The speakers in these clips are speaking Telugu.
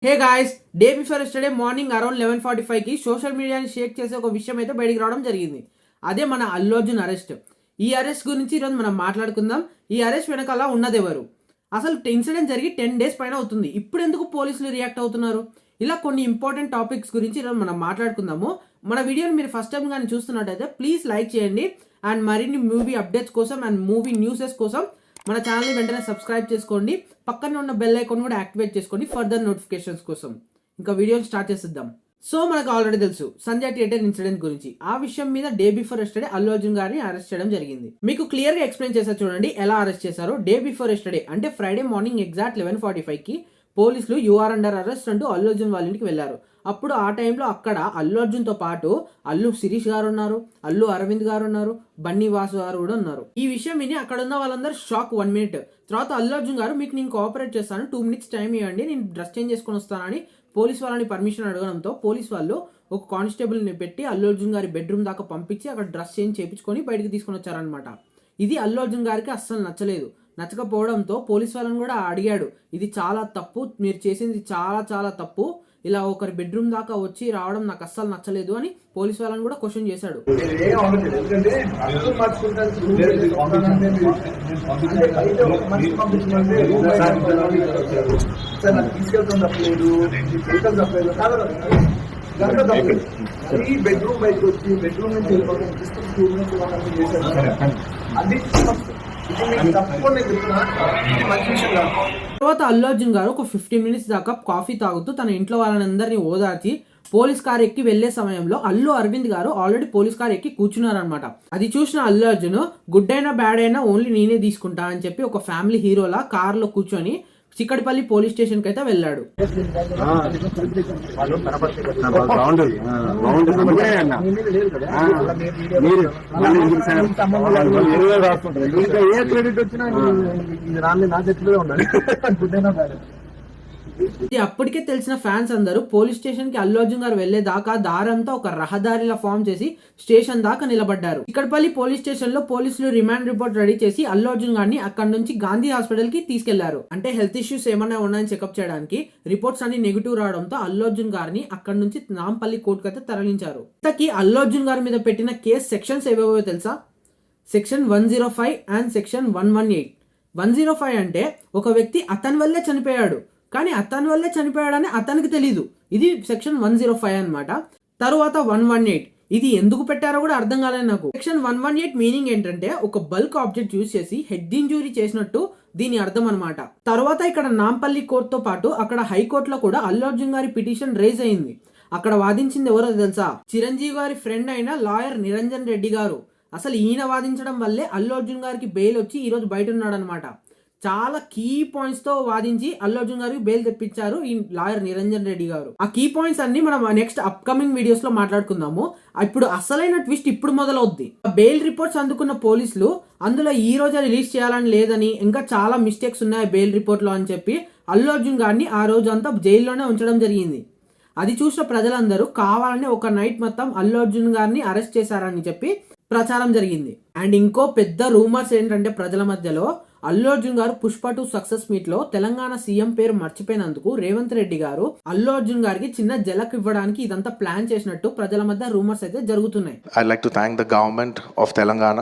హే guys, day before yesterday morning around 11:45కి సోషల్ మీడియాని షేక్ చేసే ఒక విషయం అయితే బయటికి రావడం జరిగింది. అదే మన అల్లు అర్జున్ అరెస్ట్. ఈ అరెస్ట్ గురించి ఈరోజు మనం మాట్లాడుకుందాం. ఈ అరెస్ట్ వెనకాల ఉన్నదెవరు, అసలు ఇన్సిడెంట్ జరిగి 10 days పైన అవుతుంది, ఇప్పుడు ఎందుకు పోలీసులు రియాక్ట్ అవుతున్నారు, ఇలా కొన్ని ఇంపార్టెంట్ టాపిక్స్ గురించి ఈరోజు మనం మాట్లాడుకుందాము. మన వీడియోని మీరు ఫస్ట్ టైం కానీ చూస్తున్నట్టయితే ప్లీజ్ లైక్ చేయండి. అండ్ మరిన్ని మూవీ అప్డేట్స్ కోసం అండ్ మూవీ న్యూసెస్ కోసం మన ఛానల్ని వెంటనే సబ్స్క్రైబ్ చేసుకోండి. పక్కన ఉన్న బెల్ ఐకాన్ కూడా యాక్టివేట్ చేసుకోండి ఫర్దర్ నోటిఫికేషన్స్ కోసం. ఇంకా వీడియోని స్టార్ట్ చేసేద్దాం. సో మనకు ఆల్రెడీ తెలుసు సంజయ్ థియేటర్ ఇన్సిడెంట్ గురించి. ఆ విషయం మీద day before yesterday Allu Arjun గారిని అరెస్ట్ చేయడం జరిగింది. మీకు క్లియర్ గా ఎక్స్ప్లెయిన్ చేసా చూడండి ఎలా అరెస్ట్ చేశారో. డే బిఫోర్ ఎస్టర్డే అంటే ఫ్రైడే మార్నింగ్ ఎగ్జాక్ట్ 11:45కి పోలీసులు యూఆర్ అండర్ అరెస్ట్ అంటూ అల్లు అర్జున్ వాళ్ళ ఇంటికి వెళ్లారు. అప్పుడు ఆ టైంలో అక్కడ అల్లు అర్జున్ తో పాటు అల్లు శిరీష్ గారు ఉన్నారు, అల్లు అరవింద్ గారు ఉన్నారు, బన్నీ వాసు గారు కూడా ఉన్నారు. ఈ విషయం విని అక్కడ ఉన్న వాళ్ళందరూ షాక్. 1 minute తర్వాత అల్లు అర్జున్ గారు మీకు నేను కోఆపరేట్ చేస్తాను, 2 minutes టైం ఇవ్వండి, నేను డ్రెస్ చేంజ్ చేసుకొని వస్తానని పోలీస్ వాళ్ళని పర్మిషన్ అడగడంతో పోలీస్ వాళ్ళు ఒక కానిస్టేబుల్ ని పెట్టి అల్లు అర్జున్ గారి బెడ్రూమ్ దాకా పంపించి అక్కడ డ్రెస్ చేంజ్ చేయించుకొని బయటకు తీసుకొని వచ్చారనమాట. ఇది అల్లు అర్జున్ గారికి అస్సలు నచ్చలేదు. నచ్చకపోవడంతో పోలీస్ వాళ్ళని కూడా అడిగాడు, ఇది చాలా తప్పు, మీరు చేసింది చాలా చాలా తప్పు, ఇలా ఒకరి బెడ్రూమ్ దాకా వచ్చి రావడం నాకు అస్సలు నచ్చలేదు అని పోలీస్ వాళ్ళని కూడా క్వశ్చన్ చేశాడు. తర్వాత అల్లు అర్జున్ గారు ఒక 15 minutes దాకా కాఫీ తాగుతూ తన ఇంట్లో వాళ్ళందరినీ ఓదార్చి పోలీస్ కార్ ఎక్కి వెళ్లే సమయంలో అల్లు అరవింద్ గారు ఆల్రెడీ పోలీస్ కార్ ఎక్కి కూర్చున్నారనమాట. అది చూసిన అల్లు అర్జున్ గుడ్ అయినా బ్యాడ్ అయినా ఓన్లీ నేనే తీసుకుంటా అని చెప్పి ఒక ఫ్యామిలీ హీరోలా కార్ లో కూర్చొని చిక్కటిపల్లి పోలీస్ స్టేషన్ కి అయితే వెళ్ళాడు. అప్పటికే తెలిసిన ఫ్యాన్స్ అందరూ పోలీస్ స్టేషన్ కి అల్లు అర్జున్ గారు వెళ్లే దాకా దారంతా ఒక రహదారిలా ఫామ్ చేసి స్టేషన్ దాకా నిలబడ్డారు. చిక్కడపల్లి పోలీస్ స్టేషన్ లో పోలీసులు రిమాండ్ రిపోర్ట్ రెడీ చేసి అల్లు అర్జున్ గారిని అక్కడ నుంచి గాంధీ హాస్పిటల్ కి తీసుకెళ్లారు. అంటే హెల్త్ ఇష్యూస్ ఏమైనా ఉన్నాయని చెకప్ చేయడానికి. రిపోర్ట్స్ అన్ని నెగిటివ్ రావడంతో అల్లు అర్జున్ గారిని అక్కడ నుంచి నాంపల్లి కోర్టుకు అయితే తరలించారు. ఇంతకీ అల్లు అర్జున్ గారి మీద పెట్టిన కేసు సెక్షన్స్ ఏవేవో తెలుసా? Section 105 and section 118. 105 అంటే ఒక వ్యక్తి అతని వల్లే చనిపోయాడు, కానీ అతని వల్లే చనిపోయాడని అతనికి తెలీదు, ఇది సెక్షన్ 105 అనమాట. తరువాత 118 ఇది ఎందుకు పెట్టారో కూడా అర్థం కాలేదు నాకు. సెక్షన్ 118 మీనింగ్ ఏంటంటే ఒక బల్క్ ఆబ్జెక్ట్ యూజ్ చేసి హెడ్ ఇంజూరీ చేసినట్టు దీని అర్థం అనమాట. తర్వాత ఇక్కడ నాంపల్లి కోర్టుతో పాటు అక్కడ హైకోర్టులో కూడా అల్లు అర్జున్ గారి పిటిషన్ రైజ్ అయింది. అక్కడ వాదించింది ఎవరో తెలుసా? చిరంజీవి గారి ఫ్రెండ్ అయిన లాయర్ నిరంజన్ రెడ్డి గారు. అసలు ఈయన వాదించడం వల్లే అల్లు అర్జున్ గారికి బెయిల్ వచ్చి ఈ రోజు బయట ఉన్నాడు అనమాట. చాలా కీ పాయింట్స్ తో వాదించి అల్లు అర్జున్ గారికి బెయిల్ తెప్పించారు ఈ లాయర్ నిరంజన్ రెడ్డి గారు. ఆ కీ పాయింట్స్ అన్ని మనం నెక్స్ట్ అప్కమింగ్ వీడియోస్ లో మాట్లాడుకుందాము. ఇప్పుడు అసలైన ట్విస్ట్ ఇప్పుడు మొదలవుద్ది. బెయిల్ రిపోర్ట్స్ అందుకున్న పోలీసులు అందులో ఈ రోజు రిలీజ్ చేయాలని లేదని, ఇంకా చాలా మిస్టేక్స్ ఉన్నాయి బెయిల్ రిపోర్ట్ లో అని చెప్పి అల్లు అర్జున్ గారిని ఆ రోజు అంతా జైల్లోనే ఉంచడం జరిగింది. అది చూసిన ప్రజలందరూ కావాలని ఒక నైట్ మొత్తం అల్లు అర్జున్ గారిని అరెస్ట్ చేశారని చెప్పి ప్రచారం జరిగింది. అండ్ ఇంకో పెద్ద రూమర్స్ ఏంటంటే ప్రజల మధ్యలో అల్లు అర్జున్ గారు పుష్ప 2 సక్సెస్ మీట్ లో తెలంగాణ సీఎం పేరు మర్చిపోయినందుకు రేవంత్ రెడ్డి గారు అల్లు అర్జున్ గారికి చిన్న జలక్ ఇవ్వడానికి ఇదంతా ప్లాన్ చేసినట్టు ప్రజల మధ్య రూమర్స్ అయితే జరుగుతున్నాయి. I like to thank the government of Telangana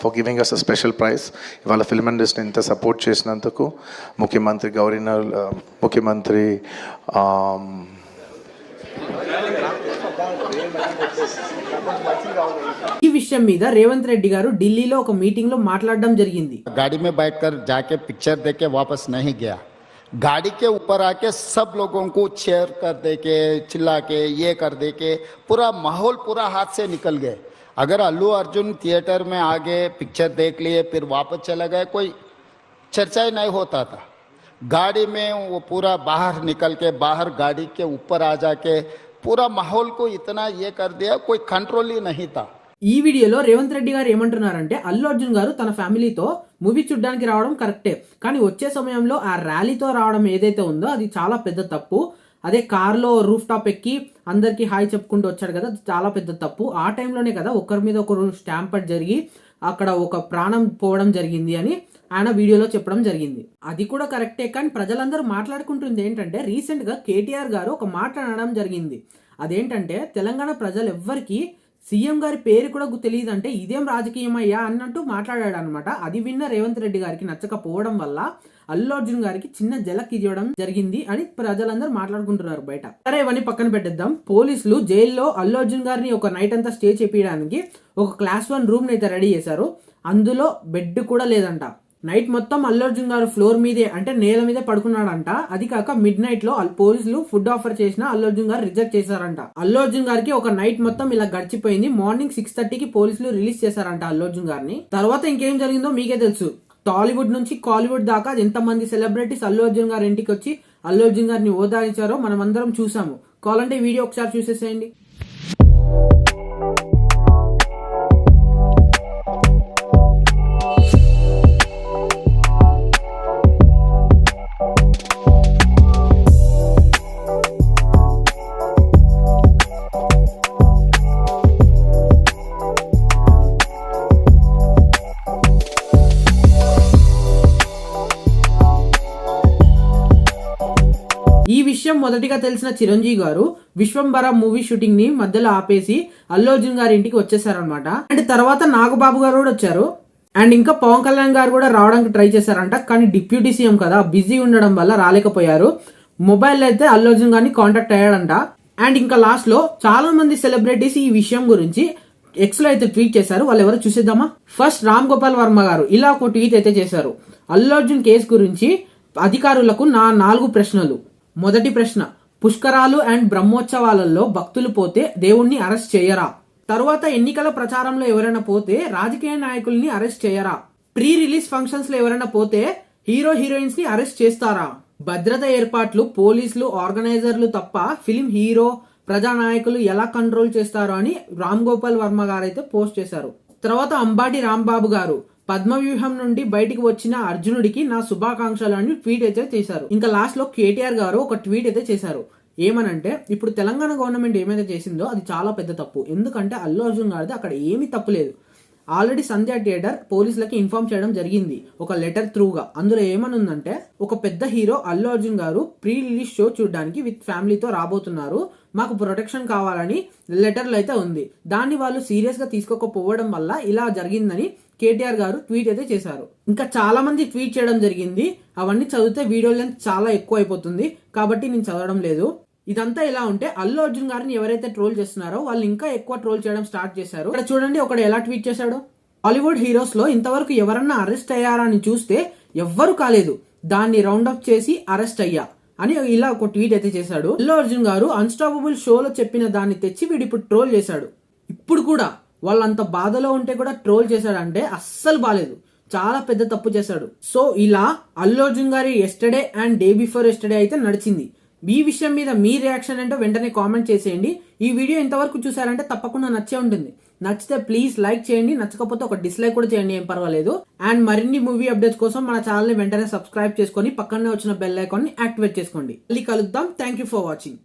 for giving us a special prize. ఇవాళ ఫిల్మ్ ఇండస్ట్రీని ఇంత సపోర్ట్ చేసినందుకు ముఖ్యమంత్రి గవర్నర్, ముఖ్యమంత్రి ఈ విషయం మీద రేవంత్ రెడ్డి గారు ఢిల్లీలో ఒక మీటింగ్ లో మాట్లాడడం జరిగింది. गाड़ी में बैठकर जाके पिक्चर देख के वापस नहीं गया, गाड़ी के ऊपर आके सब लोगों को चेयर कर दे के, चिल्ला के, ये कर दे के पूरा माहौल पूरा हाथ से निकल गए. अगर अल्लू अर्जुन थिएटर में आगे पिक्चर देख लिए फिर वापस चला गया, कोई चर्चा ही नहीं होता था. गाड़ी में वो पूरा बाहर निकल के बाहर गाड़ी के ऊपर आ जाके पूरा माहौल को इतना ये कर दिया, कोई कंट्रोल ही नहीं था. ఈ వీడియోలో రేవంత్ రెడ్డి గారు ఏమంటున్నారంటే అల్లు అర్జున్ గారు తన ఫ్యామిలీతో మూవీ చూడడానికి రావడం కరెక్టే, కానీ వచ్చే సమయంలో ఆ ర్యాలీతో రావడం ఏదైతే ఉందో అది చాలా పెద్ద తప్పు. అదే కార్లో రూఫ్ టాప్ ఎక్కి అందరికి హాయ్ చెప్పుకుంటూ వచ్చాడు కదా, చాలా పెద్ద తప్పు. ఆ టైంలోనే కదా ఒకరి మీద ఒకరు స్టాంపర్డ్ జరిగి అక్కడ ఒక ప్రాణం పోవడం జరిగింది అని ఆయన వీడియోలో చెప్పడం జరిగింది. అది కూడా కరెక్టే, కానీ ప్రజలందరూ మాట్లాడుకుంటుంది ఏంటంటే రీసెంట్ గా కేటీఆర్ గారు ఒక మాట అనడం జరిగింది. అదేంటంటే తెలంగాణ ప్రజలు ఎవ్వరికి సీఎం గారి పేరు కూడా తెలియదంటే ఇదేం రాజకీయం అయ్యా అన్నట్టు మాట్లాడాడు అనమాట. అది విన్న రేవంత్ రెడ్డి గారికి నచ్చకపోవడం వల్ల అల్లు అర్జున్ గారికి చిన్న జలక్ ఇవ్వడం జరిగింది అని ప్రజలందరూ మాట్లాడుకుంటున్నారు బయట. సరే, ఇవన్నీ పక్కన పెట్టేద్దాం. పోలీసులు జైల్లో అల్లు అర్జున్ గారిని ఒక నైట్ అంతా స్టే చేపించడానికి ఒక క్లాస్ 1 రూమ్ అయితే రెడీ చేశారు. అందులో బెడ్ కూడా లేదంట. నైట్ మొత్తం అల్లు అర్జున్ గారు ఫ్లోర్ మీదే అంటే నేల మీదే పడుకున్నాడంట. అది కాక మిడ్ నైట్ లో పోలీసులు ఫుడ్ ఆఫర్ చేసిన అల్లు అర్జున్ గారు రిజెక్ట్ చేశారంట. అల్లు అర్జున్ గారికి ఒక నైట్ మొత్తం ఇలా గడిచిపోయింది. మార్నింగ్ 6:30కి పోలీసులు రిలీజ్ చేశారంట అల్లు అర్జున్ గారిని. తర్వాత ఇంకేం జరిగిందో మీకే తెలుసు. టాలీవుడ్ నుంచి కాలీవుడ్ దాకా ఎంతమంది సెలబ్రిటీస్ అల్లు అర్జున్ గారి ఇంటికి వచ్చి అల్లు అర్జున్ గారిని ఓదార్చారో మనం అందరం చూసాము. కావాలంటే ఈ వీడియో ఒకసారి చూసేసేయండి. ఈ విషయం మొదటిగా తెలిసిన చిరంజీవి గారు విశ్వంబర మూవీ షూటింగ్ ని మధ్యలో ఆపేసి అల్లు అర్జున్ గారి ఇంటికి వచ్చేసారనమాట. అండ్ తర్వాత నాగబాబు గారు కూడా వచ్చారు. అండ్ ఇంకా పవన్ కళ్యాణ్ గారు కూడా రావడానికి ట్రై చేశారంట. కానీ డిప్యూటీ సీఎం కదా, బిజీ ఉండడం వల్ల రాలేకపోయారు. మొబైల్ అయితే అల్లు అర్జున్ గారిని కాంటాక్ట్ అయ్యాడంట. అండ్ ఇంకా లాస్ట్ లో చాలా మంది సెలబ్రిటీస్ ఈ విషయం గురించి ఎక్స్ లో అయితే ట్వీట్ చేశారు. వాళ్ళు ఎవరో చూసేద్దామా. ఫస్ట్ రామ్ గోపాల్ వర్మ గారు ఇలా ఒక ట్వీట్ అయితే చేశారు. అల్లు అర్జున్ కేసు గురించి అధికారులకు నా 4 ప్రశ్నలు. మొదటి ప్రశ్న, పుష్కరాలు అండ్ బ్రహ్మోత్సవాలలో భక్తులు పోతే దేవుణ్ణి అరెస్ట్ చేయరా? తరువాత ఎన్నికల ప్రచారంలో ఎవరైనా పోతే రాజకీయ నాయకుల్ని అరెస్ట్ చేయరా? ప్రీ రిలీజ్ ఫంక్షన్స్ లో ఎవరైనా పోతే హీరో హీరోయిన్స్ ని అరెస్ట్ చేస్తారా? భద్రత ఏర్పాట్లు పోలీసులు ఆర్గనైజర్లు తప్ప ఫిలిం హీరో ప్రజానాయకులు ఎలా కంట్రోల్ చేస్తారో అని రామ్ గోపాల్ వర్మ గారు అయితే పోస్ట్ చేశారు. తర్వాత అంబాటి రాంబాబు గారు పద్మవ్యూహం నుండి బయటికి వచ్చిన అర్జునుడికి నా శుభాకాంక్షలు అని ట్వీట్ అయితే చేశారు. ఇంకా లాస్ట్ లో కేటీఆర్ గారు ఒక ట్వీట్ అయితే చేశారు. ఏమనంటే ఇప్పుడు తెలంగాణ గవర్నమెంట్ ఏమైతే చేసిందో అది చాలా పెద్ద తప్పు. ఎందుకంటే అల్లు అర్జున్ గారిది అక్కడ ఏమీ తప్పు లేదు. ఆల్రెడీ సంధ్య థియేటర్ పోలీసులకి ఇన్ఫార్మ్ చేయడం జరిగింది ఒక లెటర్ త్రూగా. అందులో ఏమనుందంటే ఒక పెద్ద హీరో అల్లు అర్జున్ గారు ప్రీ రిలీజ్ షో చూడడానికి విత్ ఫ్యామిలీతో రాబోతున్నారు, మాకు ప్రొటెక్షన్ కావాలని లెటర్లు అయితే ఉంది. దాన్ని వాళ్ళు సీరియస్ గా తీసుకోకపోవడం వల్ల ఇలా జరిగిందని కేటీఆర్ గారు ట్వీట్ అయితే చేశారు. ఇంకా చాలా మంది ట్వీట్ చేయడం జరిగింది. అవన్నీ చదివితే వీడియో లెంత్ చాలా ఎక్కువ అయిపోతుంది కాబట్టి నేను చదవడం లేదు. ఇదంతా ఇలా ఉంటే అల్లు అర్జున్ గారిని ఎవరైతే ట్రోల్ చేస్తున్నారో వాళ్ళు ఇంకా ఎక్కువ ట్రోల్ చేయడం స్టార్ట్ చేశారు. ఇక్కడ చూడండి ఒకడు ఎలా ట్వీట్ చేశాడు. హాలీవుడ్ హీరోస్ లో ఇంతవరకు ఎవరన్నా అరెస్ట్ అయ్యారా అని చూస్తే ఎవ్వరు కాలేదు, దాన్ని రౌండప్ చేసి అరెస్ట్ అయ్యా అని ఇలా ఒక ట్వీట్ అయితే చేశాడు. అల్లు అర్జున్ గారు అన్స్టాపబుల్ షోలో చెప్పిన దాన్ని తెచ్చి వీడు ఇప్పుడు ట్రోల్ చేశాడు. ఇప్పుడు కూడా వాళ్ళంత బాధలో ఉంటే కూడా ట్రోల్ చేశాడంటే అస్సలు బాలేదు, చాలా పెద్ద తప్పు చేశాడు. సో ఇలా అల్లు అర్జున్ గారి yesterday and day before yesterday అయితే నడిచింది. ఈ విషయం మీద మీ రియాక్షన్ ఏంటో వెంటనే కామెంట్ చేసేయండి. ఈ వీడియో ఇంతవరకు చూసారంటే తప్పకుండా నచ్చే ఉంటుంది. నచ్చితే ప్లీజ్ లైక్ చేయండి, నచ్చకపోతే ఒక డిస్లైక్ కూడా చేయండి, ఏం పర్వాలేదు. అండ్ మరిన్ని మూవీ అప్డేట్స్ కోసం మన ఛానల్ ని వెంటనే సబ్స్క్రైబ్ చేసుకొని పక్కనే వచ్చిన బెల్ ఐకాన్ ని యాక్టివేట్ చేసుకోండి. మళ్ళీ కలుద్దాం. Thank you for watching.